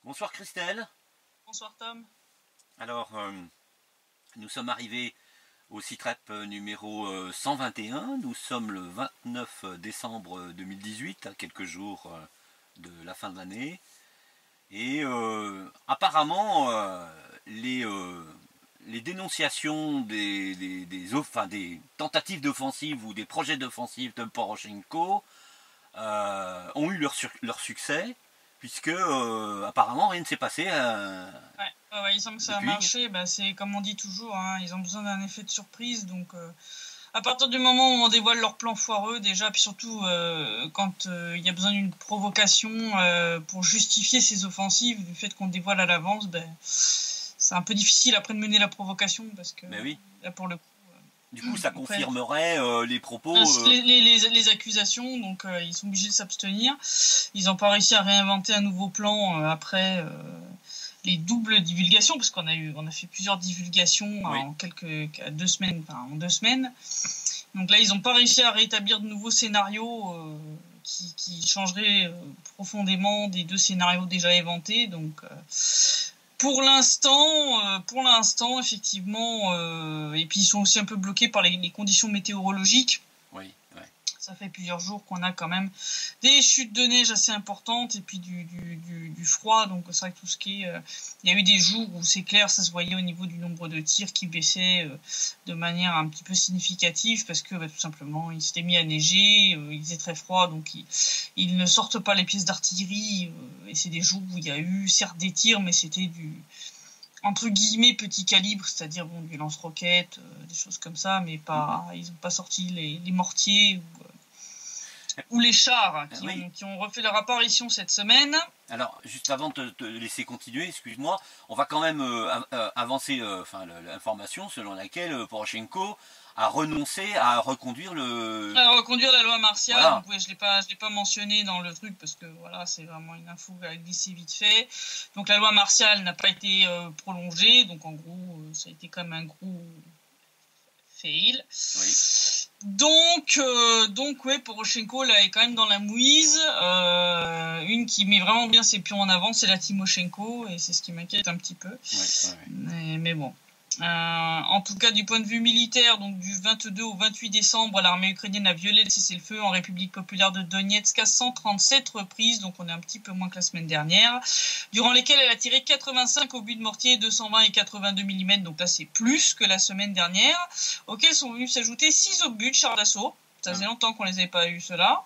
Bonsoir Christelle. Bonsoir Tom. Alors, nous sommes arrivés au CITREP numéro 121. Nous sommes le 29 décembre 2018, à quelques jours de la fin de l'année. Et apparemment, les dénonciations des tentatives d'offensive ou des projets d'offensive de Poroshenko ont eu leur succès, puisque apparemment rien ne s'est passé Ouais, il semble que ça a depuis. marché. Bah, c'est comme on dit toujours, hein, ils ont besoin d'un effet de surprise. Donc, à partir du moment où on dévoile leur plan foireux, déjà, puis surtout quand il y a besoin d'une provocation pour justifier ces offensives, du fait qu'on dévoile à l'avance, ben, c'est un peu difficile après de mener la provocation parce que Ben oui. là, pour le coup. Du coup, ça Après, confirmerait les propos. les accusations, donc ils sont obligés de s'abstenir. Ils n'ont pas réussi à réinventer un nouveau plan après les doubles divulgations, parce qu'on a fait plusieurs divulgations Oui. en 2 semaines, enfin en 2 semaines. Donc là, ils n'ont pas réussi à rétablir de nouveaux scénarios qui changeraient profondément des 2 scénarios déjà inventés. Donc pour l'instant, effectivement, et puis ils sont aussi un peu bloqués par les conditions météorologiques. Oui, ouais. Ça fait plusieurs jours qu'on a quand même des chutes de neige assez importantes et puis du froid. Donc c'est vrai que tout ce qui est... il y a eu des jours où c'est clair, ça se voyait au niveau du nombre de tirs qui baissait de manière un petit peu significative parce que tout simplement il s'était mis à neiger, il faisait très froid, donc ils ne sortent pas les pièces d'artillerie. Et c'est des jours où il y a eu certes des tirs, mais c'était du... entre guillemets petit calibre, c'est-à-dire bon, du lance-roquettes, des choses comme ça, mais pas, ils n'ont pas sorti les mortiers ou les chars qui ont refait leur apparition cette semaine. Alors, juste avant de te laisser continuer, excuse-moi, on va quand même avancer l'information selon laquelle Poroshenko a renoncé à reconduire la loi martiale. Voilà. Donc, je l'ai pas mentionné dans le truc parce que voilà, c'est vraiment une info à glisser vite fait. Donc la loi martiale n'a pas été prolongée, donc en gros ça a été comme un gros fail. Oui. Donc ouais, Poroshenko là est quand même dans la mouise. Une qui met vraiment bien ses pions en avant, c'est la Timoshenko, et c'est ce qui m'inquiète un petit peu. Ouais. Mais bon. En tout cas, du point de vue militaire, donc du 22 au 28 décembre, l'armée ukrainienne a violé le cessez-le-feu en République populaire de Donetsk à 137 reprises, donc on est un petit peu moins que la semaine dernière, durant lesquelles elle a tiré 85 obus de mortier, 220 et 82 mm, donc là c'est plus que la semaine dernière, auxquels sont venus s'ajouter 6 obus de chars d'assaut. Ça faisait longtemps qu'on les avait pas eu, ceux-là.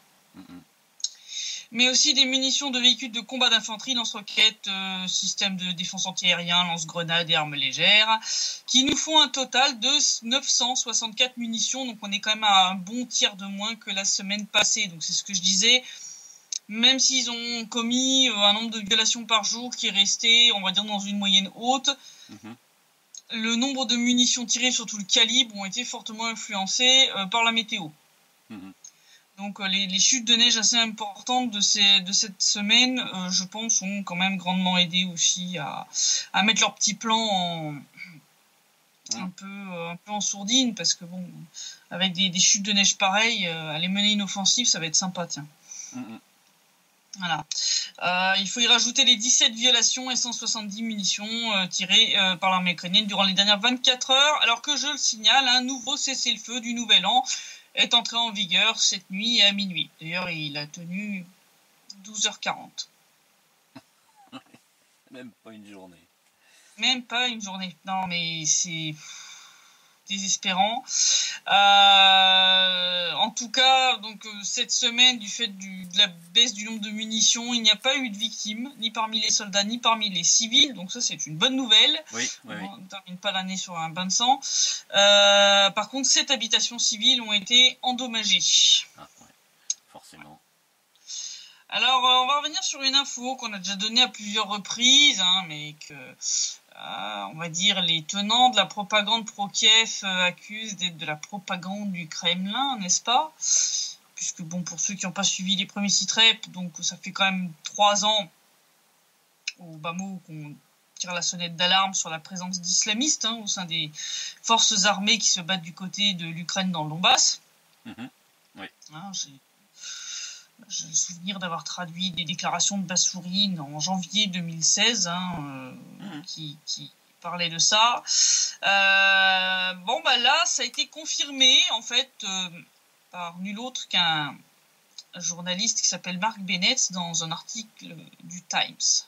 Mais aussi des munitions de véhicules de combat d'infanterie, lance-roquettes, systèmes de défense antiaérien, lance-grenades et armes légères, qui nous font un total de 964 munitions, donc on est quand même à un bon tiers de moins que la semaine passée. Donc c'est ce que je disais, même s'ils ont commis un nombre de violations par jour qui est resté, on va dire, dans une moyenne haute, le nombre de munitions tirées, surtout le calibre, ont été fortement influencés par la météo. Donc les chutes de neige assez importantes de cette semaine, je pense, ont quand même grandement aidé aussi à mettre leur petit plan un peu en sourdine, parce que bon, avec des chutes de neige pareilles, aller mener une offensive, ça va être sympa, tiens. Voilà. Il faut y rajouter les 17 violations et 170 munitions tirées par l'armée ukrainienne durant les dernières 24 heures, alors que, je le signale, un nouveau cessez-le-feu du Nouvel An est entré en vigueur cette nuit à minuit. D'ailleurs, il a tenu 12h40. Même pas une journée. Même pas une journée. Non, mais c'est désespérant. En tout cas, donc cette semaine, du fait de la baisse du nombre de munitions, il n'y a pas eu de victimes, ni parmi les soldats, ni parmi les civils. Donc ça, c'est une bonne nouvelle. Oui. On ne termine pas l'année sur un bain de sang. Par contre, 7 habitations civiles ont été endommagées. Forcément. Alors, on va revenir sur une info qu'on a déjà donnée à plusieurs reprises, mais que, on va dire, les tenants de la propagande pro-Kiev accusent d'être de la propagande du Kremlin, n'est-ce pas? Puisque, bon, pour ceux qui n'ont pas suivi les premiers CITREP, donc ça fait quand même 3 ans au bas mot qu'on tire la sonnette d'alarme sur la présence d'islamistes au sein des forces armées qui se battent du côté de l'Ukraine dans le Donbass. Oui. J'ai le souvenir d'avoir traduit des déclarations de Bassourine en janvier 2016, qui parlait de ça. Là, ça a été confirmé, en fait, par nul autre qu'un journaliste qui s'appelle Mark Bennett dans un article du Times.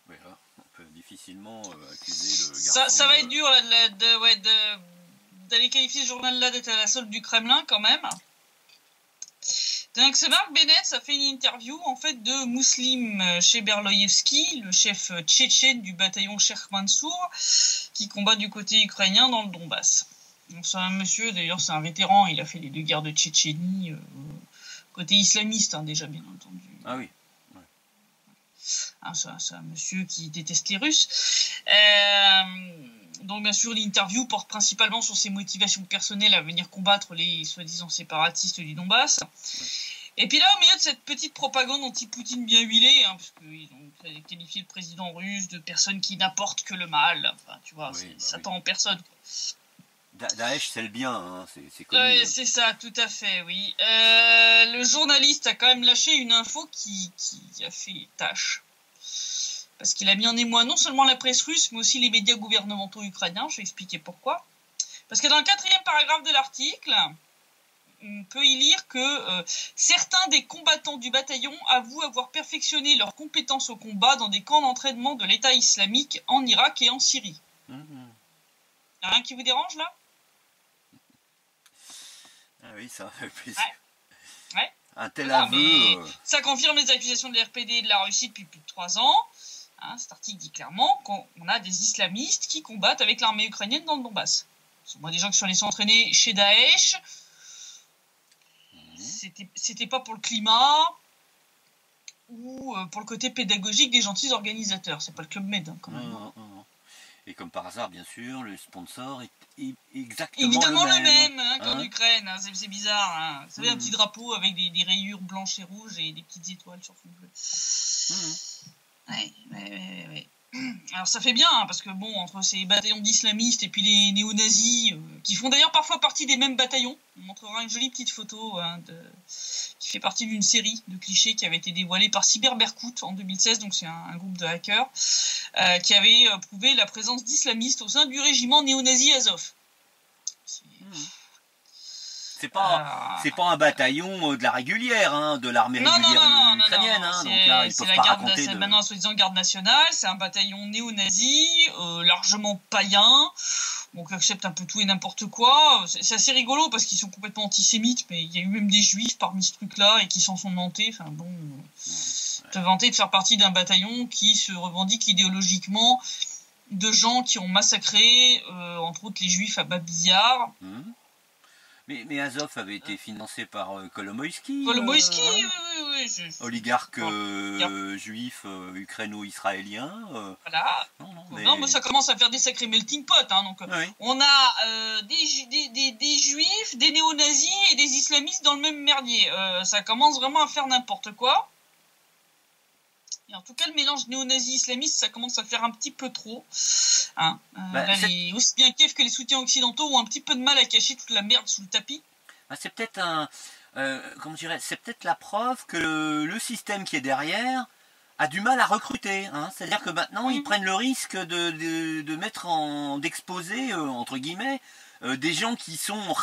Oui, là, on peut difficilement accuser le garçon. Ça va être dur là, d'aller qualifier ce journal-là d'être à la solde du Kremlin quand même. Donc ce Mark Bennett, ça fait une interview en fait de Mouslim Cheberloïevski, le chef tchétchène du bataillon Cheikh Mansour, qui combat du côté ukrainien dans le Donbass. Donc c'est un monsieur, d'ailleurs c'est un vétéran, il a fait les 2 guerres de Tchétchénie, côté islamiste déjà bien entendu. Ah oui. C'est un monsieur qui déteste les Russes. Donc bien sûr l'interview porte principalement sur ses motivations personnelles à venir combattre les soi-disant séparatistes du Donbass. Et puis là, au milieu de cette petite propagande anti-Poutine bien huilée, puisqu'ils ont qualifié le président russe de personne qui n'apporte que le mal. Enfin, tu vois, Satan en personne. Daesh, c'est le bien, c'est connu. C'est ça, tout à fait, oui. Le journaliste a quand même lâché une info qui a fait tâche. Parce qu'il a mis en émoi non seulement la presse russe, mais aussi les médias gouvernementaux ukrainiens. Je vais expliquer pourquoi. Parce que dans le 4e paragraphe de l'article, on peut y lire que certains des combattants du bataillon avouent avoir perfectionné leurs compétences au combat dans des camps d'entraînement de l'État islamique en Irak et en Syrie. Y'a rien qui vous dérange là ? Ah oui, ça fait plaisir. Ouais. Un tel aveu. Ça confirme les accusations de l'RPD et de la Russie depuis plus de 3 ans. Cet article dit clairement qu'on a des islamistes qui combattent avec l'armée ukrainienne dans le Donbass. Ce sont des gens qui sont allés s'entraîner chez Daesh. C'était pas pour le climat ou pour le côté pédagogique des gentils organisateurs. C'est pas le Club Med quand même. Non. Et comme par hasard, bien sûr, le sponsor est exactement évidemment le même qu'en Ukraine. C'est bizarre. Vous savez, un petit drapeau avec des rayures blanches et rouges et des petites étoiles sur fond bleu. Ouais. Alors ça fait bien, parce que entre ces bataillons d'islamistes et puis les néo-nazis, qui font d'ailleurs parfois partie des mêmes bataillons, on montrera une jolie petite photo qui fait partie d'une série de clichés qui avait été dévoilée par Cyberberkut en 2016, donc c'est un groupe de hackers, qui avait prouvé la présence d'islamistes au sein du régiment néo-nazi Azov. C'est pas un bataillon de la régulière, de l'armée régulière ukrainienne. Donc là, ils peuvent pas raconter c'est maintenant soi-disant garde nationale. C'est un bataillon néo-nazi, largement païen, qui accepte un peu tout et n'importe quoi. C'est assez rigolo parce qu'ils sont complètement antisémites, mais il y a eu même des juifs parmi ce truc-là et qui s'en sont vantés. Se vanter de faire partie d'un bataillon qui se revendique idéologiquement de gens qui ont massacré, entre autres, les juifs à Babillard. Mais Azov avait été financé par Kolomoïski. Kolomoïski, oui. Oligarque juif ukraino-israélien. Voilà. Non, mais ça commence à faire des sacrés melting pot. On a des juifs, des néo-nazis et des islamistes dans le même merdier. Ça commence vraiment à faire n'importe quoi. Et en tout cas, le mélange néo-nazi-islamiste, ça commence à faire un petit peu trop. Aussi bien Kiev que les soutiens occidentaux ont un petit peu de mal à cacher toute la merde sous le tapis. C'est peut-être c'est peut-être la preuve que le système qui est derrière a du mal à recruter. C'est-à-dire que maintenant, ils prennent le risque de mettre d'exposer, entre guillemets, des gens qui sont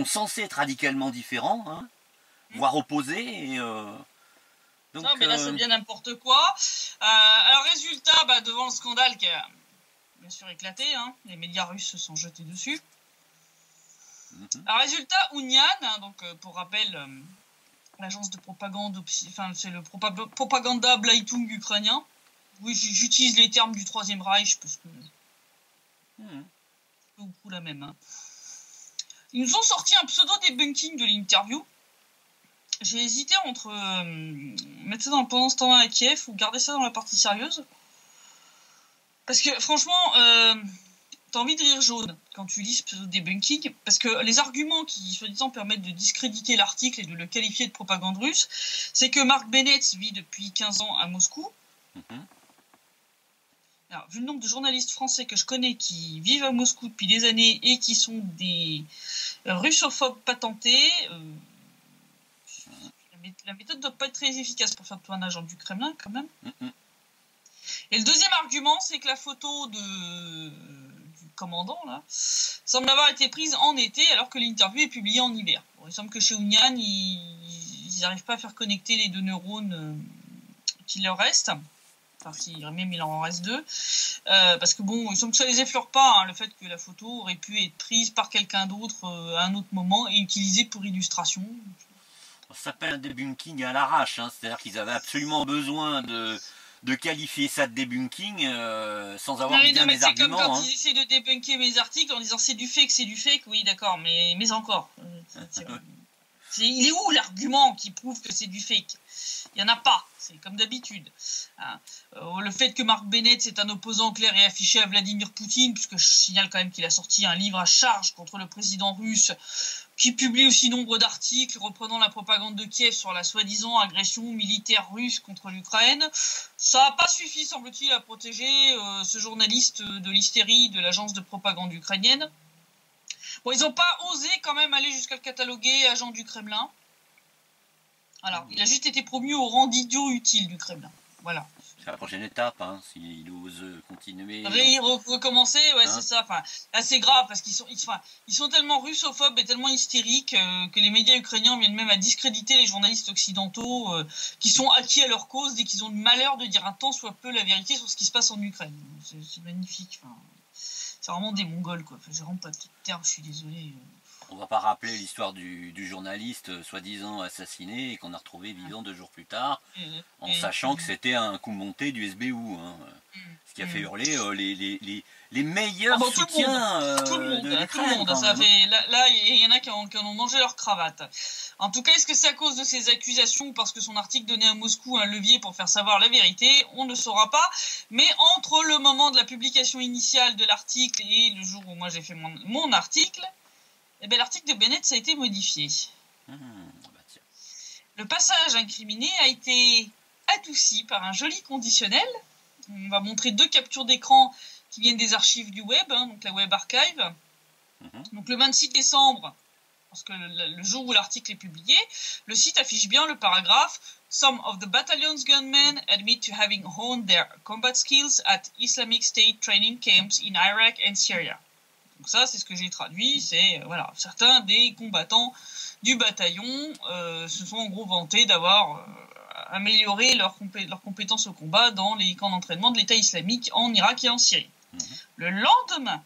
censés être radicalement différents, voire opposés. Donc, non, mais là, c'est bien n'importe quoi. Alors, résultat, devant le scandale qui a bien sûr éclaté, les médias russes se sont jetés dessus. Alors, résultat, Unian, pour rappel, l'agence de propagande, c'est le Propaganda Bleitung ukrainien. Oui, j'utilise les termes du Troisième Reich parce que c'est beaucoup la même. Ils nous ont sorti un pseudo-debunking de l'interview. J'ai hésité entre mettre ça pendant ce temps-là à Kiev ou garder ça dans la partie sérieuse. Parce que franchement, t'as envie de rire jaune quand tu lis ce pseudo-debunking, parce que les arguments qui, soi-disant, permettent de discréditer l'article et de le qualifier de propagande russe, c'est que Mark Bennett vit depuis 15 ans à Moscou. Alors, vu le nombre de journalistes français que je connais qui vivent à Moscou depuis des années et qui sont des russophobes patentés... la méthode ne doit pas être très efficace pour faire de toi un agent du Kremlin, quand même. Mm. Et le deuxième argument, c'est que la photo du commandant, là, semble avoir été prise en été, alors que l'interview est publiée en hiver. Bon, il semble que chez Union, ils n'arrivent pas à faire connecter les deux neurones qui leur restent. Enfin, si même il en reste deux. Parce que bon, il semble que ça les effleure pas, hein, le fait que la photo aurait pu être prise par quelqu'un d'autre à un autre moment et utilisée pour illustration. Ça s'appelle un debunking à l'arrache, hein. C'est-à-dire qu'ils avaient absolument besoin de qualifier ça de debunking sans avoir bien des arguments. C'est comme quand ils essaient de débunker mes articles en disant c'est du fake, oui d'accord, mais encore. Il est où l'argument qui prouve que c'est du fake? Il n'y en a pas, c'est comme d'habitude. Hein. Le fait que Mark Bennett c'est un opposant clair et affiché à Vladimir Poutine, puisque je signale quand même qu'il a sorti un livre à charge contre le président russe, qui publie aussi nombre d'articles reprenant la propagande de Kiev sur la soi-disant agression militaire russe contre l'Ukraine. Ça n'a pas suffi, semble-t-il, à protéger ce journaliste de l'hystérie de l'agence de propagande ukrainienne. Bon, ils n'ont pas osé quand même aller jusqu'à le cataloguer agent du Kremlin. Alors, il a juste été promu au rang d'idiot utile du Kremlin. Voilà. C'est la prochaine étape, hein, s'il ose continuer. Recommencer, ouais, hein, c'est ça. Enfin, là, c'est grave parce qu'ils sont tellement russophobes et tellement hystériques que les médias ukrainiens viennent même à discréditer les journalistes occidentaux qui sont acquis à leur cause dès qu'ils ont le malheur de dire un tant soit peu la vérité sur ce qui se passe en Ukraine. C'est magnifique. Enfin, c'est vraiment des Mongols, quoi. Enfin, j'ai vraiment pas de terme, je suis désolé. On va pas rappeler l'histoire du journaliste soi-disant assassiné et qu'on a retrouvé vivant 2 jours plus tard, en sachant que c'était un coup monté du SBU. Hein, ce qui a fait hurler les meilleurs soutiens de l'Ukraine. Là, il y en a qui en ont mangé leur cravate. En tout cas, est-ce que c'est à cause de ces accusations ou parce que son article donnait à Moscou un levier pour faire savoir la vérité? On ne saura pas. Mais entre le moment de la publication initiale de l'article et le jour où moi j'ai fait mon article, eh bien, l'article de Bennett ça a été modifié. Le passage incriminé a été adouci par un joli conditionnel. On va montrer 2 captures d'écran qui viennent des archives du web, hein, donc la Web Archive. Donc le 26 décembre, parce que le jour où l'article est publié, le site affiche bien le paragraphe « Some of the battalion's gunmen admit to having honed their combat skills at Islamic State training camps in Iraq and Syria ». Donc ça, c'est ce que j'ai traduit, c'est voilà, certains des combattants du bataillon se sont en gros vantés d'avoir amélioré leurs compétences au combat dans les camps d'entraînement de l'État islamique en Irak et en Syrie. Le lendemain,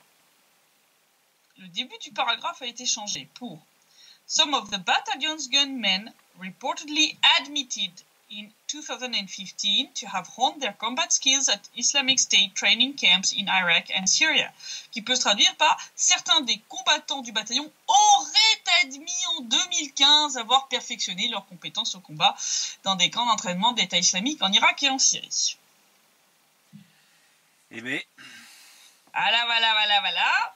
le début du paragraphe a été changé pour « Some of the battalion's gunmen reportedly admitted in 2015 to have honed their combat skills at Islamic State training camps in Iraq and Syria », qui peut se traduire par « Certains des combattants du bataillon auraient admis en 2015 avoir perfectionné leurs compétences au combat dans des camps d'entraînement d'État islamique en Irak et en Syrie ». Eh bien... Voilà.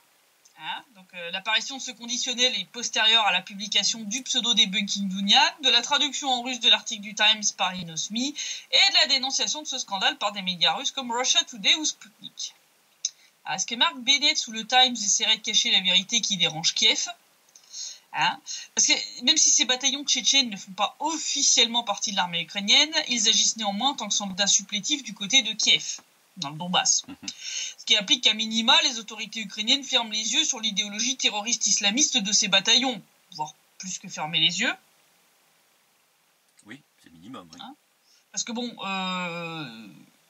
Hein, donc l'apparition de ce conditionnel est postérieure à la publication du pseudo-debunking d'Union, de la traduction en russe de l'article du Times par Inosmi et de la dénonciation de ce scandale par des médias russes comme Russia Today ou Sputnik. Est-ce que Mark Bennett sous le Times essaierait de cacher la vérité qui dérange Kiev? Hein, parce que même si ces bataillons tchétchènes ne font pas officiellement partie de l'armée ukrainienne, ils agissent néanmoins en tant que soldats supplétifs du côté de Kiev, dans le Donbass. Ce qui implique qu'à minima, les autorités ukrainiennes ferment les yeux sur l'idéologie terroriste islamiste de ces bataillons, voire plus que fermer les yeux. Oui, c'est minimum. Oui. Hein, parce que bon,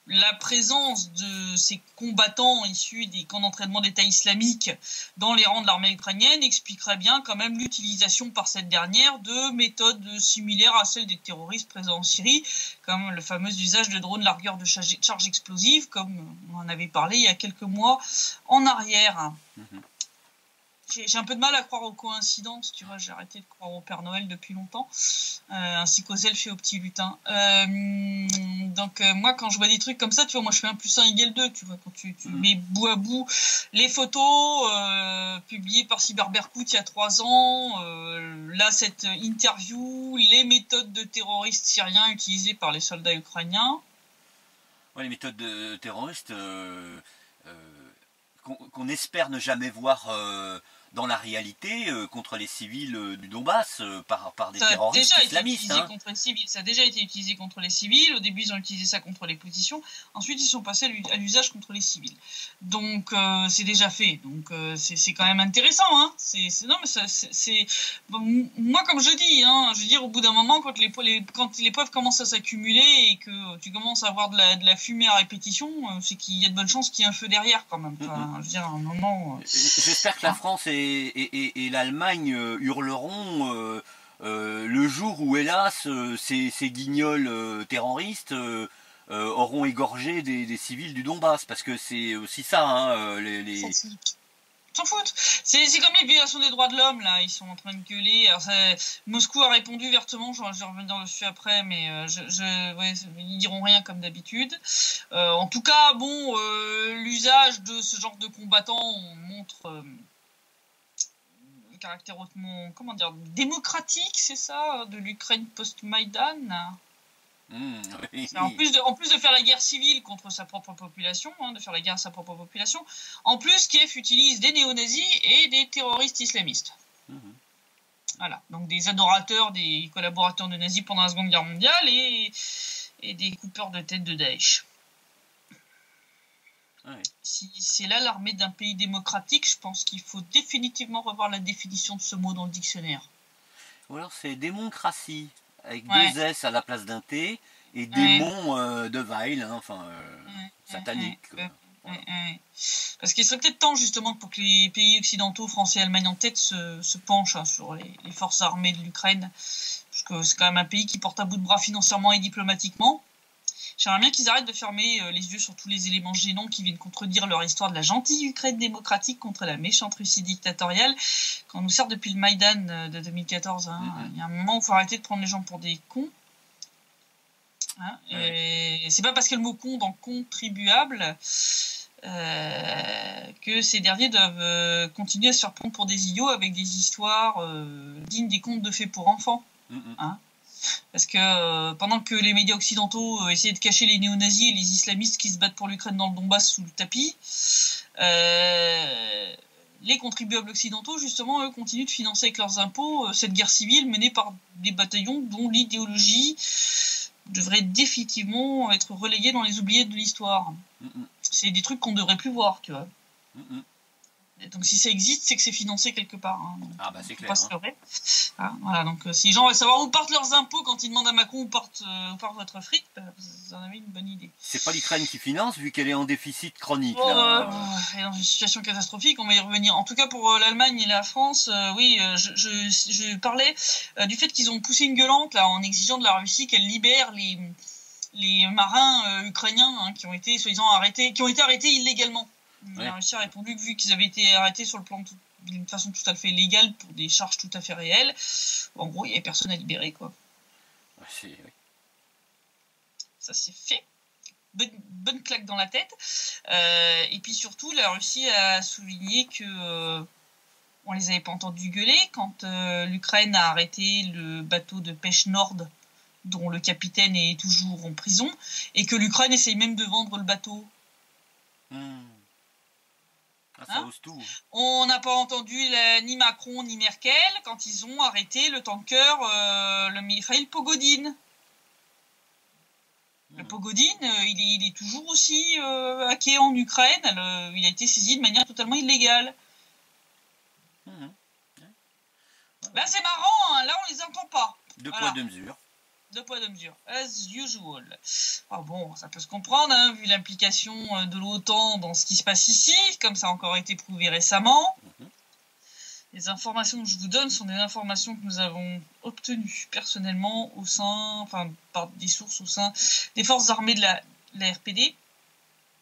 la présence de ces combattants issus des camps d'entraînement d'État islamique dans les rangs de l'armée ukrainienne expliquerait bien quand même l'utilisation par cette dernière de méthodes similaires à celles des terroristes présents en Syrie, comme le fameux usage de drones largueurs de charges explosives, comme on en avait parlé il y a quelques mois en arrière. J'ai un peu de mal à croire aux coïncidences, tu vois, j'ai arrêté de croire au Père Noël depuis longtemps, ainsi qu'aux elfes et aux petits lutins. Donc moi, quand je vois des trucs comme ça, tu vois, moi je fais 1 + 1 = 2, tu vois, quand tu mets bout à bout les photos publiées par Cyberberkut il y a 3 ans, là cette interview, les méthodes de terroristes syriens utilisées par les soldats ukrainiens. Ouais, les méthodes de terroristes qu'on espère ne jamais voir dans la réalité contre les civils du Donbass par des Ça a terroristes déjà été islamistes. utilisé contre les civils. Ça a déjà été utilisé contre les civils. Au début, ils ont utilisé ça contre les positions. Ensuite, ils sont passés à l'usage contre les civils. Donc, c'est déjà fait. Donc, c'est quand même intéressant. Hein. Non, mais bon, moi, comme je dis, hein, je veux dire, au bout d'un moment, quand les preuves commencent à s'accumuler et que tu commences à avoir de la fumée à répétition, c'est qu'il y a de bonnes chances qu'il y ait un feu derrière, quand même. Enfin, je veux dire, à un moment. J'espère que la France et l'Allemagne hurleront le jour où, hélas, ces guignols terroristes auront égorgé des civils du Donbass, parce que c'est aussi ça, hein, S'en foutent. C'est comme les violations des droits de l'homme, là. Ils sont en train de gueuler. Alors, Moscou a répondu vertement, je vais revenir dessus après, mais ouais, ils diront rien comme d'habitude. En tout cas, bon, l'usage de ce genre de combattants montre le caractère hautement, comment dire, démocratique, c'est ça, de l'Ukraine post-Maïdan. Oui. En plus de faire la guerre civile contre sa propre population, hein, de faire la guerre à sa propre population, en plus Kiev utilise des néo-nazis et des terroristes islamistes. Voilà, donc des adorateurs, des collaborateurs de nazis pendant la Seconde Guerre mondiale et des coupeurs de tête de Daesh. Ouais. Si c'est là l'armée d'un pays démocratique, je pense qu'il faut définitivement revoir la définition de ce mot dans le dictionnaire. Ou alors c'est démocratie, avec Ouais. 2 S à la place d'un T, et démon de Weil, hein, satanique. Voilà. Parce qu'il serait peut-être temps justement pour que les pays occidentaux, France et Allemagne en tête, se penchent sur les forces armées de l'Ukraine. Parce que c'est quand même un pays qui porte à bout de bras financièrement et diplomatiquement. J'aimerais bien qu'ils arrêtent de fermer les yeux sur tous les éléments gênants qui viennent contredire leur histoire de la gentille Ukraine démocratique contre la méchante Russie dictatoriale. Quand on nous sert depuis le Maïdan de 2014, hein, il y a un moment où il faut arrêter de prendre les gens pour des cons. Hein, et c'est pas parce que le mot con dans contribuable que ces derniers doivent continuer à se faire prendre pour des idiots avec des histoires dignes des contes de fées pour enfants. Hein. Parce que pendant que les médias occidentaux essayaient de cacher les néo-nazis et les islamistes qui se battent pour l'Ukraine dans le Donbass sous le tapis, les contribuables occidentaux, justement, eux, continuent de financer avec leurs impôts cette guerre civile menée par des bataillons dont l'idéologie devrait définitivement être reléguée dans les oubliettes de l'histoire. C'est des trucs qu'on ne devrait plus voir, tu vois. Et donc si ça existe, c'est que c'est financé quelque part. Hein. Donc, c'est clair. Pas se leurrer. Voilà, donc si les gens veulent savoir où partent leurs impôts quand ils demandent à Macron où part votre fric, vous en avez une bonne idée. C'est pas l'Ukraine qui finance, vu qu'elle est en déficit chronique. Elle est dans une situation catastrophique, on va y revenir. En tout cas, pour l'Allemagne et la France, oui, je parlais du fait qu'ils ont poussé une gueulante là, en exigeant de la Russie qu'elle libère les marins ukrainiens hein, qui ont été soi-disant arrêtés illégalement. La Russie a répondu que vu qu'ils avaient été arrêtés sur le plan d'une façon tout à fait légale pour des charges tout à fait réelles, en gros, il n'y avait personne à libérer, quoi. Oui. Ça c'est fait. Bonne claque dans la tête. Et puis surtout, la Russie a souligné que on les avait pas entendus gueuler quand l'Ukraine a arrêté le bateau de pêche Nord dont le capitaine est toujours en prison et que l'Ukraine essaye même de vendre le bateau. Ça ose tout. On n'a pas entendu ni Macron ni Merkel quand ils ont arrêté le tanker, le Mikhail Pogodin. Le Pogodin, il est toujours aussi hacké en Ukraine. Il a été saisi de manière totalement illégale. Là, c'est marrant. Hein, là, on les entend pas. Deux poids, deux mesures. Deux poids, deux mesures, as usual. Bon, ça peut se comprendre, hein, vu l'implication de l'OTAN dans ce qui se passe ici, comme ça a encore été prouvé récemment. Les informations que je vous donne sont des informations que nous avons obtenues personnellement par des sources au sein des forces armées de la RPD.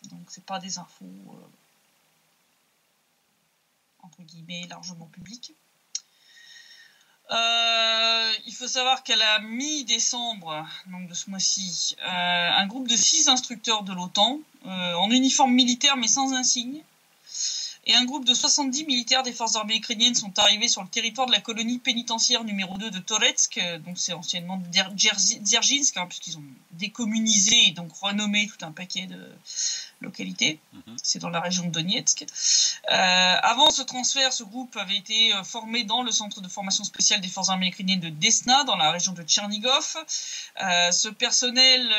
Donc, c'est pas des infos, entre guillemets, largement publiques. Il faut savoir qu'à la mi-décembre, donc de ce mois-ci, un groupe de 6 instructeurs de l'OTAN, en uniforme militaire mais sans insigne, et un groupe de 70 militaires des forces armées ukrainiennes sont arrivés sur le territoire de la colonie pénitentiaire numéro 2 de Toretsk, donc c'est anciennement Dzerzhinsk, hein, puisqu'ils ont décommunisé et donc renommé tout un paquet de localité. C'est dans la région de Donetsk. Avant ce transfert, ce groupe avait été formé dans le centre de formation spéciale des forces armées ukrainiennes de Desna, dans la région de Tchernigov. Ce personnel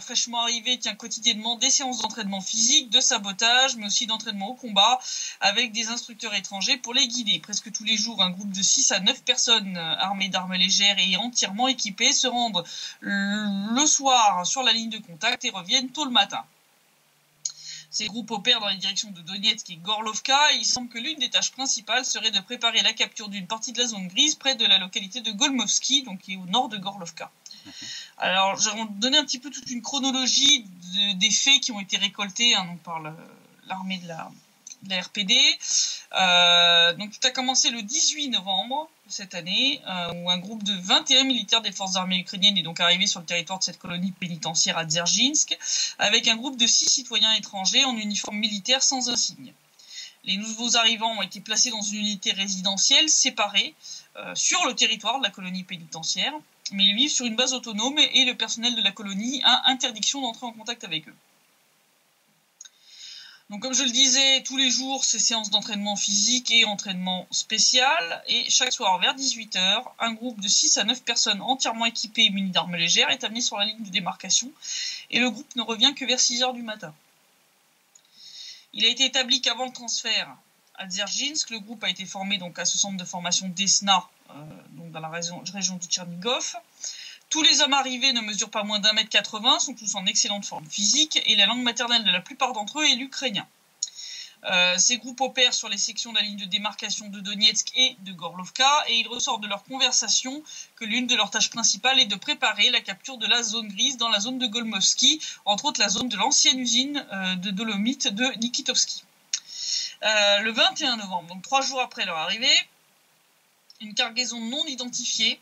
fraîchement arrivé tient quotidiennement des séances d'entraînement physique, de sabotage, mais aussi d'entraînement au combat, avec des instructeurs étrangers pour les guider. Presque tous les jours, un groupe de 6 à 9 personnes armées d'armes légères et entièrement équipées se rendent le soir sur la ligne de contact et reviennent tôt le matin. Ces groupes opèrent dans les directions de Donetsk et Gorlovka et il semble que l'une des tâches principales serait de préparer la capture d'une partie de la zone grise près de la localité de Golmovski, donc qui est au nord de Gorlovka. Alors, je vais vous donner un petit peu toute une chronologie des faits qui ont été récoltés donc par l'armée de la RPD. Donc tout a commencé le 18 novembre de cette année, où un groupe de 21 militaires des forces armées ukrainiennes est donc arrivé sur le territoire de cette colonie pénitentiaire à Dzerzhinsk, avec un groupe de 6 citoyens étrangers en uniforme militaire sans insigne. Les nouveaux arrivants ont été placés dans une unité résidentielle séparée sur le territoire de la colonie pénitentiaire, mais ils vivent sur une base autonome et le personnel de la colonie a interdiction d'entrer en contact avec eux. Donc comme je le disais, tous les jours, ces séances d'entraînement physique et entraînement spécial. Et chaque soir, vers 18h, un groupe de 6 à 9 personnes entièrement équipées et munies d'armes légères est amené sur la ligne de démarcation. Et le groupe ne revient que vers 6h du matin. Il a été établi qu'avant le transfert à Dzerzhinsk, le groupe a été formé donc, à ce centre de formation Desna, donc dans la région de Tchernigov. Tous les hommes arrivés ne mesurent pas moins d'1m80, sont tous en excellente forme physique et la langue maternelle de la plupart d'entre eux est l'ukrainien. Ces groupes opèrent sur les sections de la ligne de démarcation de Donetsk et de Gorlovka et il ressort de leur conversation que l'une de leurs tâches principales est de préparer la capture de la zone grise dans la zone de Golmovski, entre autres la zone de l'ancienne usine de dolomite de Nikitovski. Le 21 novembre, donc 3 jours après leur arrivée, une cargaison non identifiée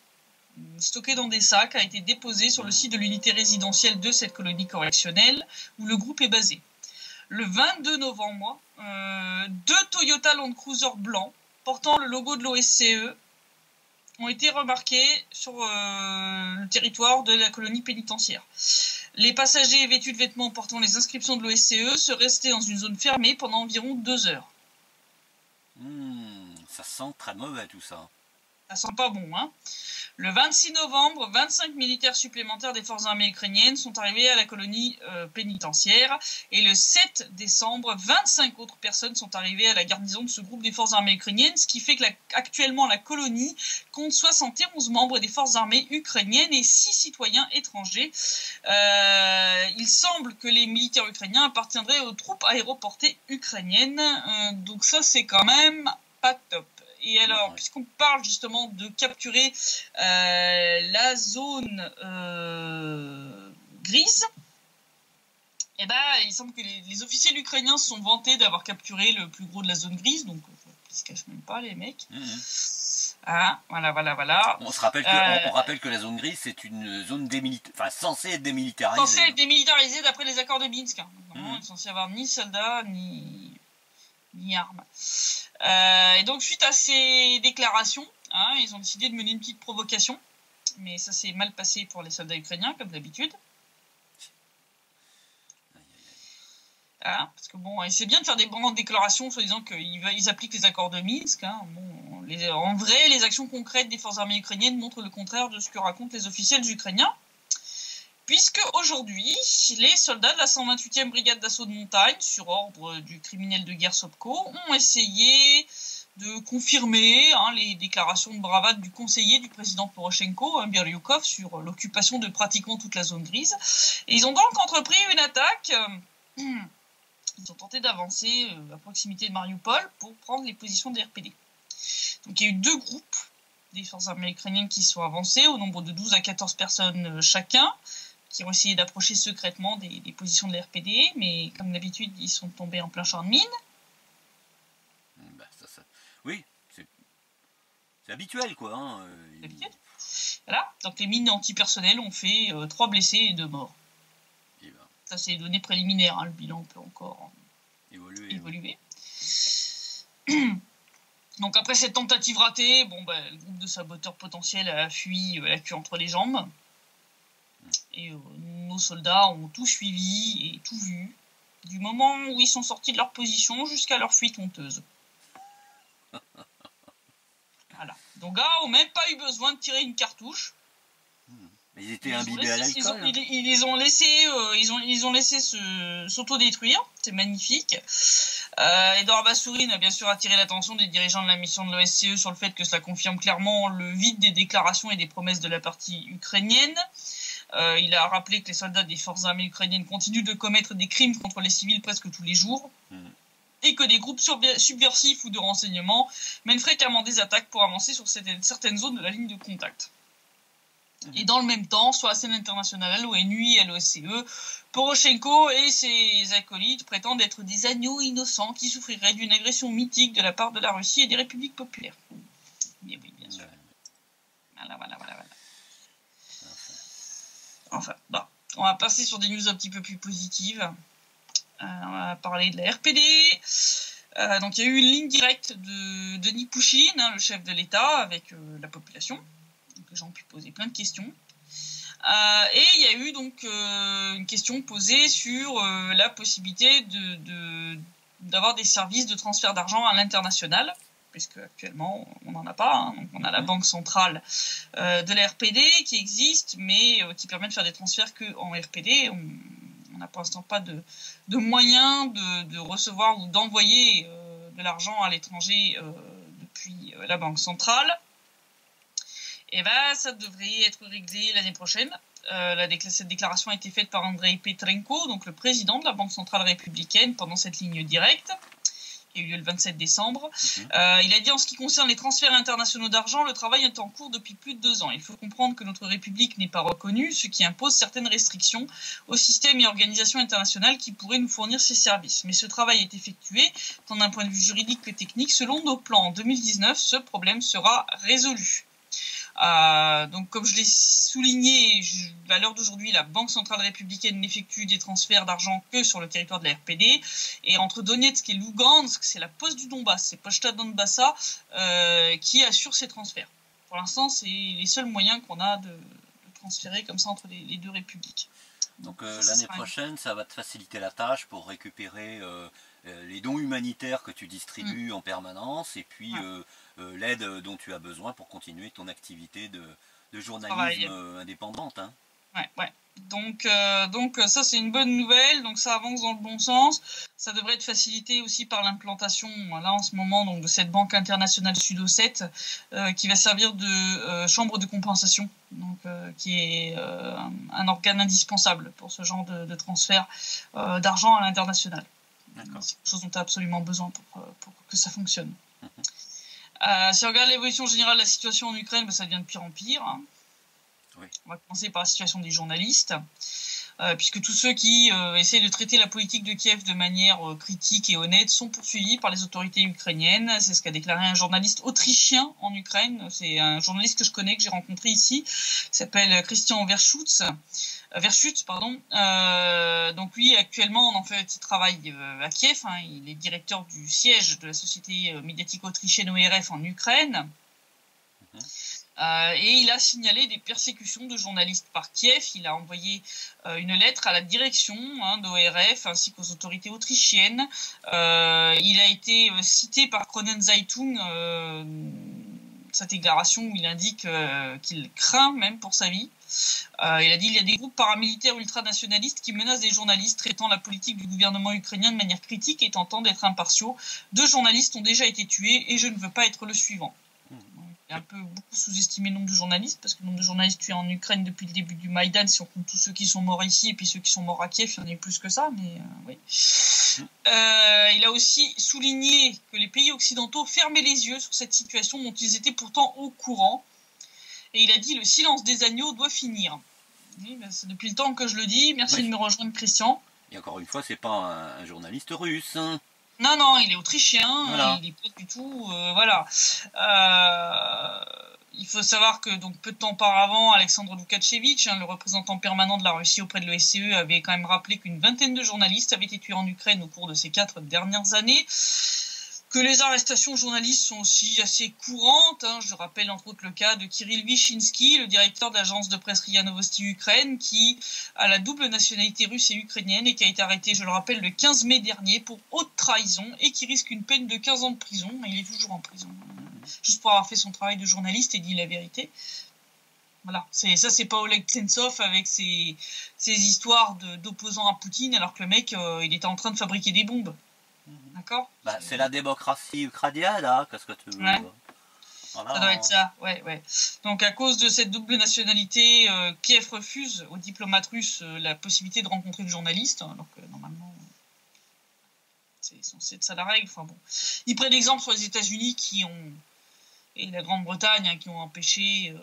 stockée dans des sacs a été déposée sur le site de l'unité résidentielle de cette colonie correctionnelle où le groupe est basé. Le 22 novembre, 2 Toyota Land Cruiser blancs portant le logo de l'OSCE ont été remarqués sur le territoire de la colonie pénitentiaire. Les passagers vêtus de vêtements portant les inscriptions de l'OSCE se restaient dans une zone fermée pendant environ 2 heures. Ça sent très mauvais tout ça. Ça sent pas bon, hein. Le 26 novembre, 25 militaires supplémentaires des forces armées ukrainiennes sont arrivés à la colonie pénitentiaire. Et le 7 décembre, 25 autres personnes sont arrivées à la garnison de ce groupe des forces armées ukrainiennes, ce qui fait que actuellement la colonie compte 71 membres des forces armées ukrainiennes et 6 citoyens étrangers. Il semble que les militaires ukrainiens appartiendraient aux troupes aéroportées ukrainiennes. Donc ça, c'est quand même pas top. Et alors, puisqu'on parle justement de capturer la zone grise, eh ben, il semble que les officiels ukrainiens se sont vantés d'avoir capturé le plus gros de la zone grise, donc ils se cachent même pas, les mecs. Ah, voilà. On rappelle que la zone grise, c'est une zone censée être démilitarisée. Censée être démilitarisée d'après les accords de Minsk. Hein. Donc, il est censé y avoir ni soldats, ni armes. Et donc, suite à ces déclarations, ils ont décidé de mener une petite provocation. Mais ça s'est mal passé pour les soldats ukrainiens, comme d'habitude. Parce que bon, c'est bien de faire des grandes déclarations, soi disant qu'ils appliquent les accords de Minsk. En vrai, les actions concrètes des forces armées ukrainiennes montrent le contraire de ce que racontent les officiels ukrainiens. Puisque aujourd'hui, les soldats de la 128e brigade d'assaut de montagne, sur ordre du criminel de guerre Sobko, ont essayé de confirmer les déclarations de bravade du conseiller du président Poroshenko, Biryukov, sur l'occupation de pratiquement toute la zone grise. Et ils ont donc entrepris une attaque. Ils ont tenté d'avancer à proximité de Mariupol pour prendre les positions des RPD. Donc il y a eu 2 groupes des forces armées ukrainiennes qui sont avancés, au nombre de 12 à 14 personnes chacun, qui ont essayé d'approcher secrètement des positions de l'RPD, mais comme d'habitude, ils sont tombés en plein champ de mine. Oui, c'est habituel, quoi. C'est habituel. Voilà, donc les mines antipersonnelles ont fait 3 blessés et 2 morts. Ça, c'est les données préliminaires, le bilan peut encore évoluer. Donc après cette tentative ratée, le groupe de saboteurs potentiels a fui la queue entre les jambes. Et nos soldats ont tout suivi et tout vu. du moment où ils sont sortis de leur position jusqu'à leur fuite honteuse. Voilà. Donc là, on n'a même pas eu besoin de tirer une cartouche. Mais ils étaient imbibés à l'alcool. Ils les ont laissés, ils ont laissé s'autodétruire. C'est magnifique. Edouard Bassourine a bien sûr attiré l'attention des dirigeants de la mission de l'OSCE sur le fait que cela confirme clairement le vide des déclarations et des promesses de la partie ukrainienne. Il a rappelé que les soldats des forces armées ukrainiennes continuent de commettre des crimes contre les civils presque tous les jours. Et que des groupes subversifs ou de renseignement mènent fréquemment des attaques pour avancer sur certaines zones de la ligne de contact. Et dans le même temps, sur la scène internationale, à l'ONU et à l'OSCE, Poroshenko et ses acolytes prétendent être des agneaux innocents qui souffriraient d'une agression mythique de la part de la Russie et des républiques populaires. Mais oui, bien sûr. Voilà. Enfin, bon, on va passer sur des news un petit peu plus positives. On va parler de la RPD. Donc il y a eu une ligne directe de Denis Pouchkine, le chef de l'État, avec la population. Donc les gens ont pu poser plein de questions. Et il y a eu donc une question posée sur la possibilité d'avoir des services de transfert d'argent à l'international, puisque actuellement on n'en a pas. Hein. Donc on a la banque centrale de la RPD qui existe, mais qui permet de faire des transferts qu'en RPD. On n'a pour l'instant pas de moyens de recevoir ou d'envoyer de l'argent à l'étranger depuis la banque centrale. Et ça devrait être réglé l'année prochaine. Cette déclaration a été faite par Andrei Petrenko, donc le président de la Banque centrale républicaine, pendant cette ligne directe, qui a eu lieu le 27 décembre. Il a dit, en ce qui concerne les transferts internationaux d'argent, le travail est en cours depuis plus de 2 ans. Il faut comprendre que notre République n'est pas reconnue, ce qui impose certaines restrictions aux systèmes et organisations internationales qui pourraient nous fournir ces services. Mais ce travail est effectué, tant d'un point de vue juridique que technique. Selon nos plans, en 2019, ce problème sera résolu. Donc, comme je l'ai souligné, à l'heure d'aujourd'hui, la Banque centrale républicaine n'effectue des transferts d'argent que sur le territoire de la RPD. Et entre Donetsk et Lugansk, c'est la Poste du Donbass, c'est Pochta Donbassa qui assure ces transferts. Pour l'instant, c'est les seuls moyens qu'on a de transférer comme ça entre les deux républiques. Donc l'année prochaine, ça va te faciliter la tâche pour récupérer les dons humanitaires que tu distribues en permanence et puis l'aide dont tu as besoin pour continuer ton activité de journalisme indépendante. Hein. Ouais. Donc ça, c'est une bonne nouvelle. Donc ça avance dans le bon sens. Ça devrait être facilité aussi par l'implantation, là en ce moment, donc, de cette banque internationale Sud-Ossétie qui va servir de chambre de compensation, donc qui est un organe indispensable pour ce genre de transfert d'argent à l'international. C'est quelque chose dont tu as absolument besoin pour que ça fonctionne. Si on regarde l'évolution générale de la situation en Ukraine, ça devient de pire en pire. Hein. Oui. On va commencer par la situation des journalistes, puisque tous ceux qui essaient de traiter la politique de Kiev de manière critique et honnête sont poursuivis par les autorités ukrainiennes. C'est ce qu'a déclaré un journaliste autrichien en Ukraine. C'est un journaliste que je connais, que j'ai rencontré ici, qui s'appelle Christian Verschutz. Donc lui, actuellement, en fait, il travaille à Kiev. Hein, il est directeur du siège de la société médiatique autrichienne ORF en Ukraine. Et il a signalé des persécutions de journalistes par Kiev. Il a envoyé une lettre à la direction d'ORF ainsi qu'aux autorités autrichiennes. Il a été cité par Kronenzeitung, sa déclaration où il indique qu'il craint même pour sa vie. Il a dit il y a des groupes paramilitaires ultranationalistes qui menacent des journalistes traitant la politique du gouvernement ukrainien de manière critique et tentant d'être impartiaux. 2 journalistes ont déjà été tués et je ne veux pas être le suivant. Il a beaucoup sous-estimé le nombre de journalistes, parce que le nombre de journalistes tués en Ukraine depuis le début du Maïdan, si on compte tous ceux qui sont morts ici et puis ceux qui sont morts à Kiev, il y en a eu plus que ça, mais oui. Il a aussi souligné que les pays occidentaux fermaient les yeux sur cette situation dont ils étaient pourtant au courant. Et il a dit le silence des agneaux doit finir. Oui, c'est depuis le temps que je le dis. Merci de me rejoindre, Christian. Et encore une fois, c'est pas un journaliste russe. Hein. Non, il est autrichien, voilà. Il est pas du tout, voilà. Il faut savoir que donc peu de temps auparavant, Alexandre Loukachevitch, le représentant permanent de la Russie auprès de l'OSCE, avait quand même rappelé qu'une vingtaine de journalistes avaient été tués en Ukraine au cours de ces 4 dernières années. que les arrestations de journalistes sont aussi assez courantes. Je rappelle entre autres le cas de Kirill Vyshinsky, le directeur de l'agence de presse RIA Novosti Ukraine, qui a la double nationalité russe et ukrainienne et qui a été arrêté, je le rappelle, le 15 mai dernier pour haute trahison et qui risque une peine de 15 ans de prison. Il est toujours en prison, juste pour avoir fait son travail de journaliste et dit la vérité. Voilà, c'est pas Oleg Sentsov avec ses histoires d'opposants à Poutine, alors que le mec, il était en train de fabriquer des bombes. D'accord. C'est la démocratie ukrainienne, hein, qu'est-ce que tu veux. Ouais. Voilà. Ça doit être ça, ouais. Donc à cause de cette double nationalité, Kiev refuse aux diplomates russes la possibilité de rencontrer le journaliste, alors que normalement c'est censé être ça la règle. Enfin bon, ils prennent l'exemple sur les États-Unis et la Grande-Bretagne qui ont empêché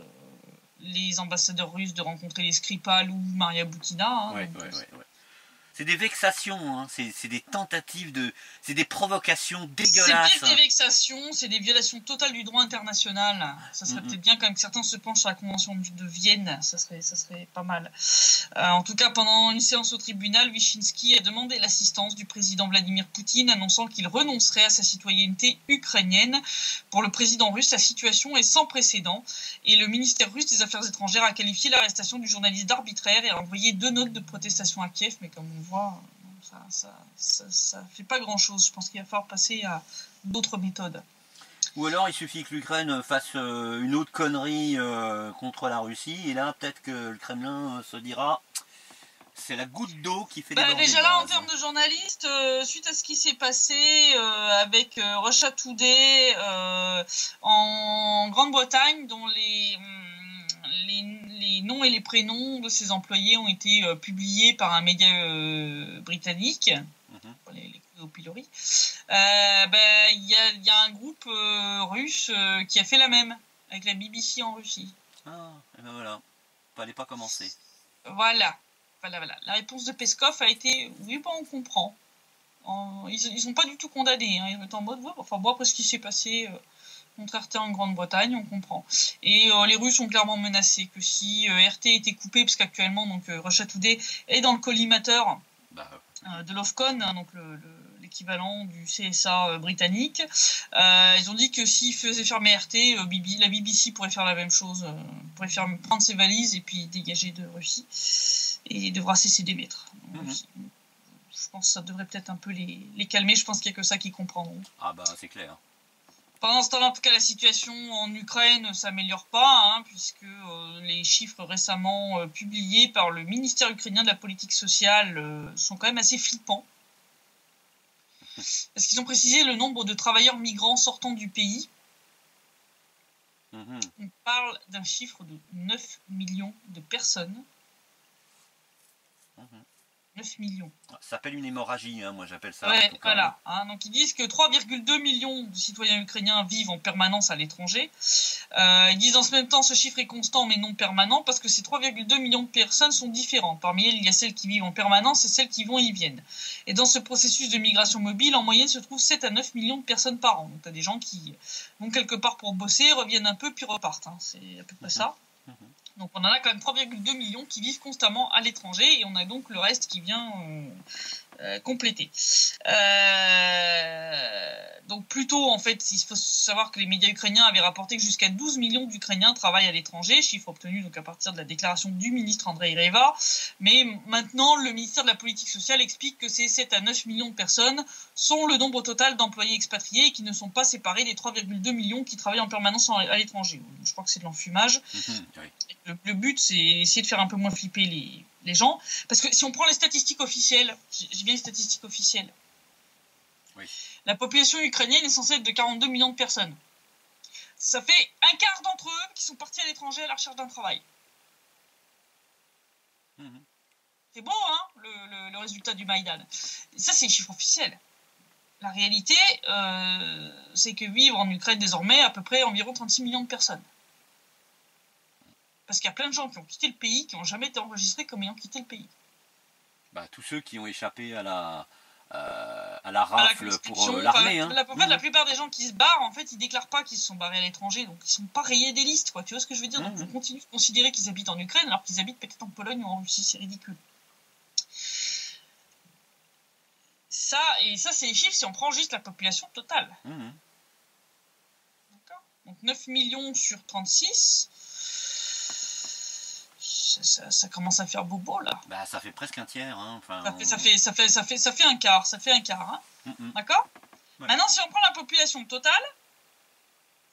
les ambassadeurs russes de rencontrer les Skripal ou Maria Butina. Ouais. C'est des vexations, hein. C'est des tentatives c'est des provocations dégueulasses. C'est bien des vexations, c'est des violations totales du droit international. Ça serait peut-être bien quand même que certains se penchent sur la convention de Vienne, ça serait pas mal. En tout cas, pendant une séance au tribunal, Vyshinsky a demandé l'assistance du président Vladimir Poutine, annonçant qu'il renoncerait à sa citoyenneté ukrainienne. Pour le président russe, la situation est sans précédent et le ministère russe des Affaires étrangères a qualifié l'arrestation du journaliste d'arbitraire et a envoyé 2 notes de protestation à Kiev, mais comme on voit, ça fait pas grand chose. Je pense qu'il va falloir passer à d'autres méthodes. Ou alors il suffit que l'Ukraine fasse une autre connerie contre la Russie, et là peut-être que le Kremlin se dira c'est la goutte d'eau qui fait déborder. Déjà là, en termes de journalistes, suite à ce qui s'est passé avec Russia Today en Grande-Bretagne, dont les noms et les prénoms de ses employés ont été publiés par un média britannique, les coups au pilori. Il y a un groupe russe qui a fait la même avec la BBC en Russie. Ah, et ben voilà, fallait pas commencer. Voilà. La réponse de Peskov a été oui, on comprend. Ils n'ont pas du tout condamné. Ils étaient en mode après ce qui s'est passé. Contre RT en Grande-Bretagne, on comprend. Et les Russes ont clairement menacé que si RT était coupé, parce qu'actuellement donc Russia Today est dans le collimateur de l'Ofcon, donc l'équivalent du CSA britannique, ils ont dit que s'ils faisaient fermer RT, la BBC pourrait faire la même chose, pourrait prendre ses valises et puis dégager de Russie, et devra cesser d'émettre. Je pense que ça devrait peut-être un peu les calmer, je pense qu'il n'y a que ça qu'ils comprendront. Ah c'est clair. Pendant ce temps-là, en tout cas, la situation en Ukraine ne s'améliore pas, puisque les chiffres récemment publiés par le ministère ukrainien de la politique sociale sont quand même assez flippants. Parce qu'ils ont précisé le nombre de travailleurs migrants sortant du pays. On parle d'un chiffre de 9 millions de personnes. 9 millions. Ça s'appelle une hémorragie, moi j'appelle ça. Ouais, voilà. Donc ils disent que 3,2 millions de citoyens ukrainiens vivent en permanence à l'étranger. Ils disent en ce même temps ce chiffre est constant mais non permanent parce que ces 3,2 millions de personnes sont différentes. Parmi elles, il y a celles qui vivent en permanence et celles qui vont et y viennent. Et dans ce processus de migration mobile, en moyenne se trouvent 7 à 9 millions de personnes par an. Donc tu as des gens qui vont quelque part pour bosser, reviennent un peu puis repartent. C'est à peu près ça. Donc on en a quand même 3,2 millions qui vivent constamment à l'étranger et on a donc le reste qui vient compléter. Donc plutôt en fait, il faut savoir que les médias ukrainiens avaient rapporté que jusqu'à 12 millions d'Ukrainiens travaillent à l'étranger, chiffre obtenu donc à partir de la déclaration du ministre Andrei Reva. Mais maintenant, le ministère de la politique sociale explique que ces 7 à 9 millions de personnes sont le nombre total d'employés expatriés et qui ne sont pas séparés des 3,2 millions qui travaillent en permanence à l'étranger. Je crois que c'est de l'enfumage. Le but, c'est essayer de faire un peu moins flipper les gens. Parce que si on prend les statistiques officielles, j'ai bien les statistiques officielles, la population ukrainienne est censée être de 42 millions de personnes. Ça fait un quart d'entre eux qui sont partis à l'étranger à la recherche d'un travail. C'est beau, le résultat du Maïdan. Ça, c'est les chiffres officiels. La réalité, c'est que vivent en Ukraine désormais à peu près environ 36 millions de personnes. Parce qu'il y a plein de gens qui ont quitté le pays, qui n'ont jamais été enregistrés comme ayant quitté le pays. Tous ceux qui ont échappé à la rafle pour l'armée. La plupart des gens qui se barrent, en fait, ils déclarent pas qu'ils se sont barrés à l'étranger, donc ils sont pas rayés des listes, quoi. Tu vois ce que je veux dire? Donc on continue de considérer qu'ils habitent en Ukraine, alors qu'ils habitent peut-être en Pologne ou en Russie, c'est ridicule. Ça, c'est les chiffres si on prend juste la population totale. D'accord. Donc 9 millions sur 36, ça commence à faire bobo là. Bah, ça fait presque un tiers. Hein. Enfin, ça fait un quart. Hein. D'accord. Ouais. Maintenant, si on prend la population totale,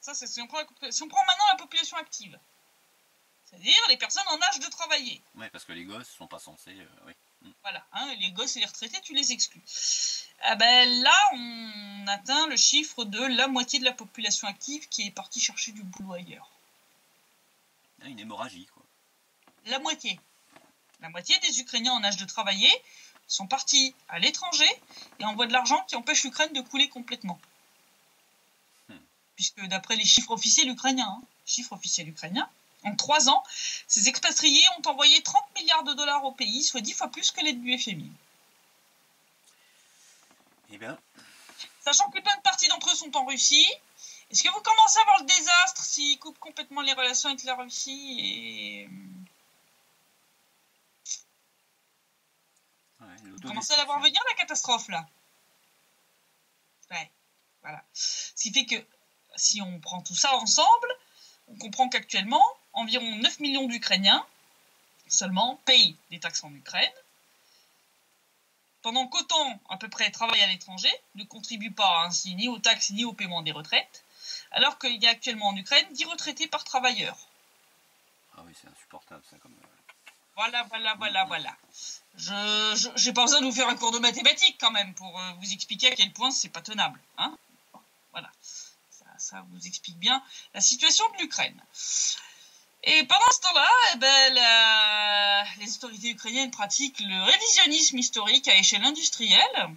si on prend maintenant la population active, c'est-à-dire les personnes en âge de travailler. Oui, parce que les gosses sont pas censés. Oui. Voilà, hein, les gosses et les retraités, tu les exclus. Là, on atteint le chiffre de la moitié de la population active qui est partie chercher du boulot ailleurs. Une hémorragie, quoi. La moitié. La moitié des Ukrainiens en âge de travailler sont partis à l'étranger et envoient de l'argent qui empêche l'Ukraine de couler complètement. Puisque d'après les chiffres officiels ukrainiens, en 3 ans, ces expatriés ont envoyé 30 milliards de dollars au pays, soit 10 fois plus que l'aide du FMI. Eh bien. Sachant que plein de parties d'entre eux sont en Russie, est-ce que vous commencez à voir le désastre s'ils coupent complètement les relations avec la Russie et... Vous commencez à la voir venir, la catastrophe, là. Ouais, voilà. Ce qui fait que, si on prend tout ça ensemble, on comprend qu'actuellement, environ 9 millions d'Ukrainiens seulement payent des taxes en Ukraine, pendant qu'autant, à peu près, travaillent à l'étranger, ne contribuent pas ainsi ni aux taxes ni au paiement des retraites, alors qu'il y a actuellement en Ukraine 10 retraités par travailleur. Ah oui, c'est insupportable, ça, comme... Voilà. J'ai pas besoin de vous faire un cours de mathématiques, quand même, pour vous expliquer à quel point c'est pas tenable. Hein, voilà. Ça vous explique bien la situation de l'Ukraine. Et pendant ce temps-là, les autorités ukrainiennes pratiquent le révisionnisme historique à échelle industrielle.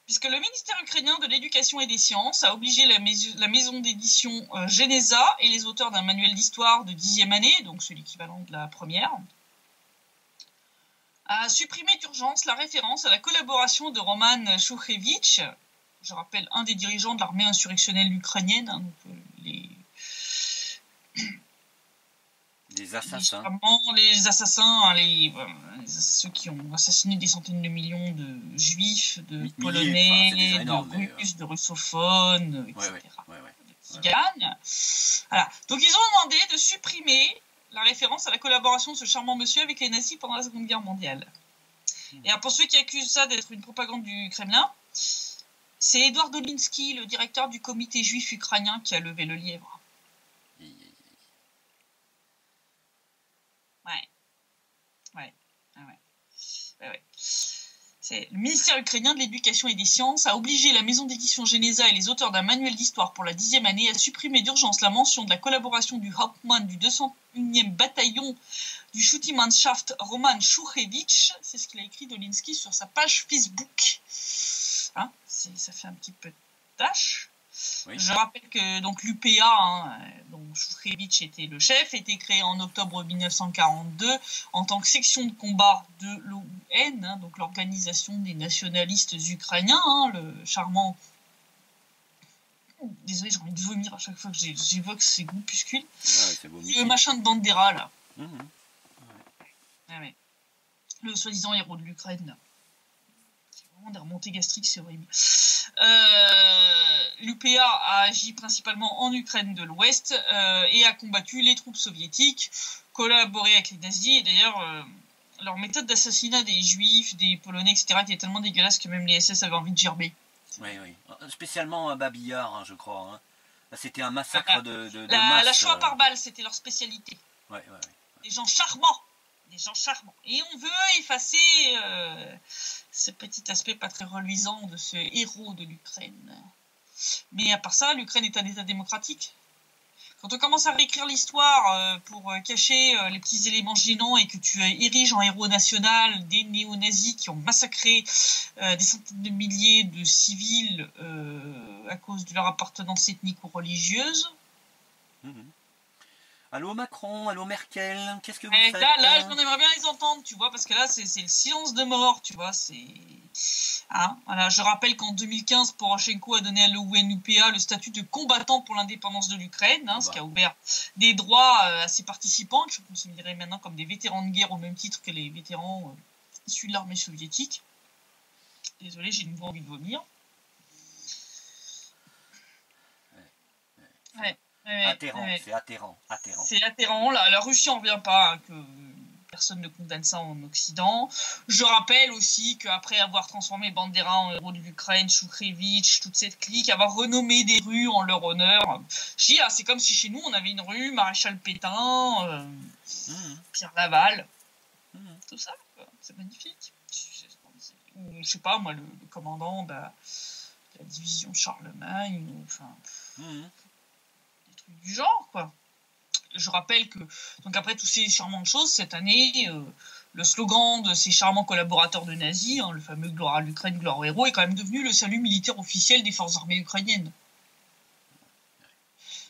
Puisque le ministère ukrainien de l'Éducation et des Sciences a obligé la maison d'édition Genesa et les auteurs d'un manuel d'histoire de 10e année, donc c'est l'équivalent de la première, à supprimer d'urgence la référence à la collaboration de Roman Shukhevych, je rappelle, un des dirigeants de l'armée insurrectionnelle ukrainienne, hein, donc les assassins. Les assassins, ceux qui ont assassiné des centaines de millions de juifs, de polonais, de russes, de russophones, etc. Qui gagnent. Voilà. Donc ils ont demandé de supprimer la référence à la collaboration de ce charmant monsieur avec les nazis pendant la Seconde Guerre mondiale. Et alors pour ceux qui accusent ça d'être une propagande du Kremlin, c'est Edouard Dolinsky, le directeur du comité juif ukrainien, qui a levé le lièvre. Ouais. C'est le ministère ukrainien de l'Éducation et des Sciences a obligé la maison d'édition Genesa et les auteurs d'un manuel d'histoire pour la 10e année à supprimer d'urgence la mention de la collaboration du Hauptmann du 201e bataillon du Schutzmannschaft Roman Shukhevych. C'est ce qu'il a écrit Dolinsky sur sa page Facebook. Hein, ça fait un petit peu de tâche. Oui. Je rappelle que donc l'UPA, dont Shukhevych était le chef, a été créé en octobre 1942 en tant que section de combat de l'OUN, donc l'organisation des nationalistes ukrainiens, le charmant... Désolé, j'ai envie de vomir à chaque fois que j'évoque ces groupuscules. Le machin de Bandera, là. Ouais. Le soi-disant héros de l'Ukraine. Des remontées gastriques, c'est horrible. L'UPA a agi principalement en Ukraine de l'Ouest et a combattu les troupes soviétiques, collaboré avec les nazis, et d'ailleurs leur méthode d'assassinat des juifs, des polonais, etc. était tellement dégueulasse que même les SS avaient envie de gerber. Oui. Spécialement à Babillard, je crois. C'était un massacre de masse. La Shoah par balle, c'était leur spécialité. Ouais. Des gens charmants. Et on veut effacer ce petit aspect pas très reluisant de ce héros de l'Ukraine. Mais à part ça, l'Ukraine est un État démocratique. Quand on commence à réécrire l'histoire pour cacher les petits éléments gênants et que tu ériges en héros national des néo-nazis qui ont massacré des centaines de milliers de civils à cause de leur appartenance ethnique ou religieuse... Allô Macron, allô Merkel, qu'est-ce que vous faites? Là, j'en aimerais bien les entendre, tu vois, parce que là, c'est le silence de mort, tu vois, voilà, je rappelle qu'en 2015, Poroshenko a donné à l'OUN-UPA le statut de combattant pour l'indépendance de l'Ukraine, ce qui a ouvert des droits à ses participants, qui sont considérés maintenant comme des vétérans de guerre au même titre que les vétérans issus de l'armée soviétique. Désolé, j'ai une grande envie de vomir. Atterrant, c'est atterrant. C'est atterrant. La Russie en revient pas, hein, que personne ne condamne ça en Occident. Je rappelle aussi qu'après avoir transformé Bandera en héros de l'Ukraine, Shoukrevitch, toute cette clique, avoir renommé des rues en leur honneur, c'est comme si chez nous on avait une rue Maréchal Pétain, Pierre Laval, tout ça, quoi. C'est magnifique. Ou, je sais pas moi, le commandant de la division Charlemagne, des trucs du genre, quoi. Je rappelle que, donc après toutes ces charmantes choses, cette année, le slogan de ces charmants collaborateurs de nazis, le fameux gloire à l'Ukraine, gloire aux héros, est quand même devenu le salut militaire officiel des forces armées ukrainiennes.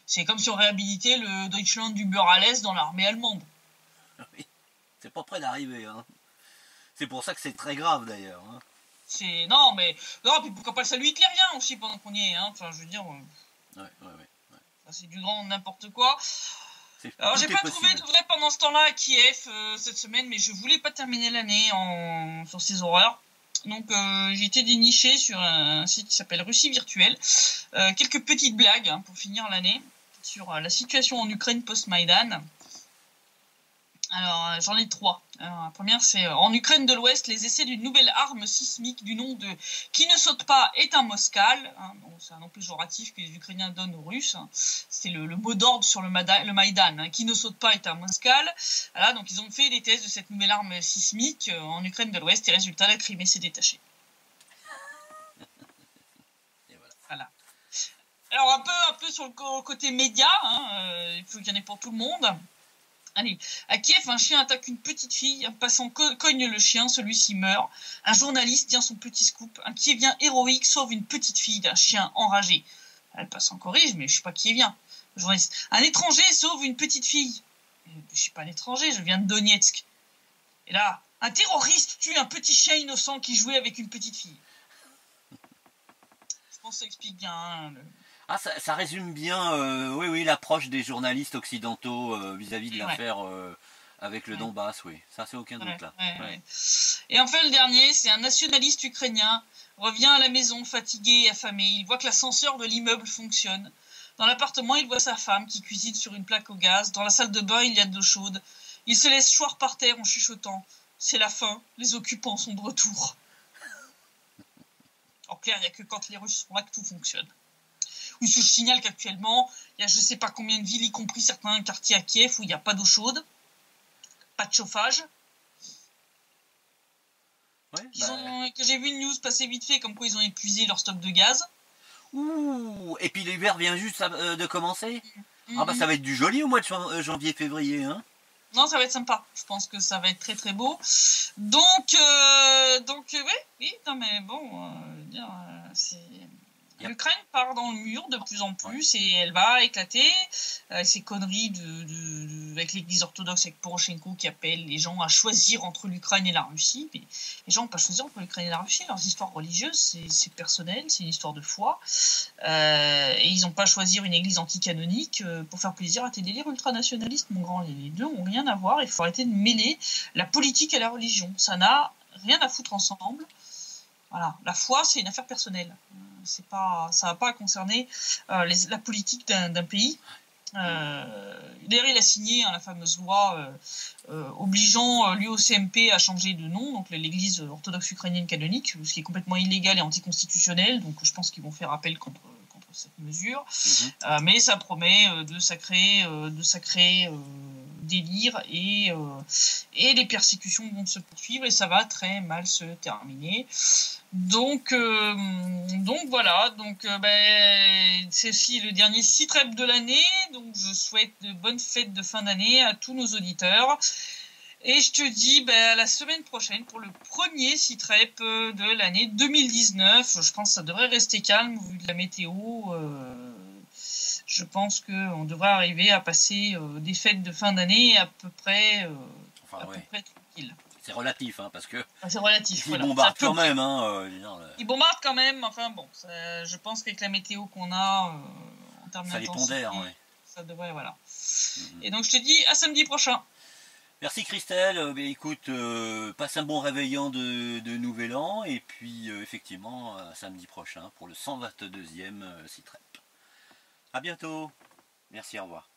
C'est comme si on réhabilitait le Deutschland über alles dans l'armée allemande. Oui, c'est pas près d'arriver, hein. C'est pour ça que c'est très grave d'ailleurs. Hein. Non, puis pourquoi pas le salut hitlérien aussi pendant qu'on y est, hein. Enfin, je veux dire. Ouais. C'est du grand n'importe quoi. Alors, j'ai pas trouvé de vrai pendant ce temps-là à Kiev cette semaine, mais je voulais pas terminer l'année sur ces horreurs. Donc, j'ai été déniché sur un site qui s'appelle Russie Virtuelle. Quelques petites blagues pour finir l'année sur la situation en Ukraine post-Maïdan. Alors, j'en ai 3. Alors, la première, c'est en Ukraine de l'Ouest, les essais d'une nouvelle arme sismique du nom de qui ne saute pas est un Moskal. C'est un nom péjoratif que les Ukrainiens donnent aux Russes. C'est le mot d'ordre sur le Maïdan. Qui ne saute pas est un Moskal. Voilà, donc ils ont fait des tests de cette nouvelle arme sismique en Ukraine de l'Ouest et résultat, la Crimée s'est détachée. Et voilà. Alors, un peu sur le côté média, il faut qu'il y en ait pour tout le monde. Allez, à Kiev, un chien attaque une petite fille, un passant cogne le chien, celui-ci meurt. Un journaliste tient son petit scoop, un Kievien héroïque sauve une petite fille d'un chien enragé. Le passant corrige, mais je suis pas Kievien. Le journaliste, un étranger sauve une petite fille. Je suis pas un étranger, je viens de Donetsk. Et là, un terroriste tue un petit chien innocent qui jouait avec une petite fille. Je pense que ça explique bien. Hein, ça résume bien, oui, l'approche des journalistes occidentaux vis-à-vis de l'affaire avec le Donbass, oui. Ça, c'est aucun doute là. Ouais. Et enfin, le dernier, c'est un nationaliste ukrainien revient à la maison fatigué et affamé. Il voit que l'ascenseur de l'immeuble fonctionne. Dans l'appartement, il voit sa femme qui cuisine sur une plaque au gaz. Dans la salle de bain, il y a de l'eau chaude. Il se laisse choir par terre en chuchotant. C'est la fin, les occupants sont de retour. En clair, il n'y a que quand les Russes sont là que tout fonctionne. Oui, je signale qu'actuellement, il y a je ne sais pas combien de villes, y compris certains quartiers à Kiev, où il n'y a pas d'eau chaude, pas de chauffage. Que j'ai vu une news passer vite fait, comme quoi ils ont épuisé leur stock de gaz. Ouh, et puis l'hiver vient juste de commencer. Ça va être du joli au mois de janvier-février, hein. Non, ça va être sympa. Je pense que ça va être très très beau. Donc oui, non mais bon, c'est... L'Ukraine part dans le mur de plus en plus et elle va éclater. Ces conneries avec l'église orthodoxe, avec Poroshenko qui appelle les gens à choisir entre l'Ukraine et la Russie. Mais les gens n'ont pas choisi entre l'Ukraine et la Russie. Leurs histoires religieuses, c'est personnel, c'est une histoire de foi. Et ils n'ont pas choisi une église anticanonique pour faire plaisir à tes délires ultranationalistes, mon grand. Les deux n'ont rien à voir. Il faut arrêter de mêler la politique et la religion. Ça n'a rien à foutre ensemble. Voilà, la foi, c'est une affaire personnelle. Ça va pas concerner la politique d'un pays. D'ailleurs, il a signé la fameuse loi obligeant l'UOCMP à changer de nom, donc l'Église orthodoxe ukrainienne canonique, ce qui est complètement illégal et anticonstitutionnel. Donc, je pense qu'ils vont faire appel contre cette mesure. Mais ça promet de sacrés délires et les persécutions vont se poursuivre et ça va très mal se terminer. Donc voilà, c'est aussi le dernier Citrep de l'année, donc je souhaite de bonnes fêtes de fin d'année à tous nos auditeurs. Et je te dis à la semaine prochaine pour le premier Citrep de l'année 2019. Je pense que ça devrait rester calme vu de la météo. Je pense qu'on devrait arriver à passer des fêtes de fin d'année à peu près tranquille. C'est relatif, hein, parce que c'est relatif. Ils bombardent quand même. Ils bombardent quand même. Enfin bon, je pense qu'avec la météo qu'on a en termes d'intensité, ça les pondère, ça devrait, voilà. Et donc je te dis à samedi prochain. Merci Christelle, écoute, passe un bon réveillon de Nouvel An et puis effectivement samedi prochain pour le 122e CITREP. A bientôt, merci, au revoir.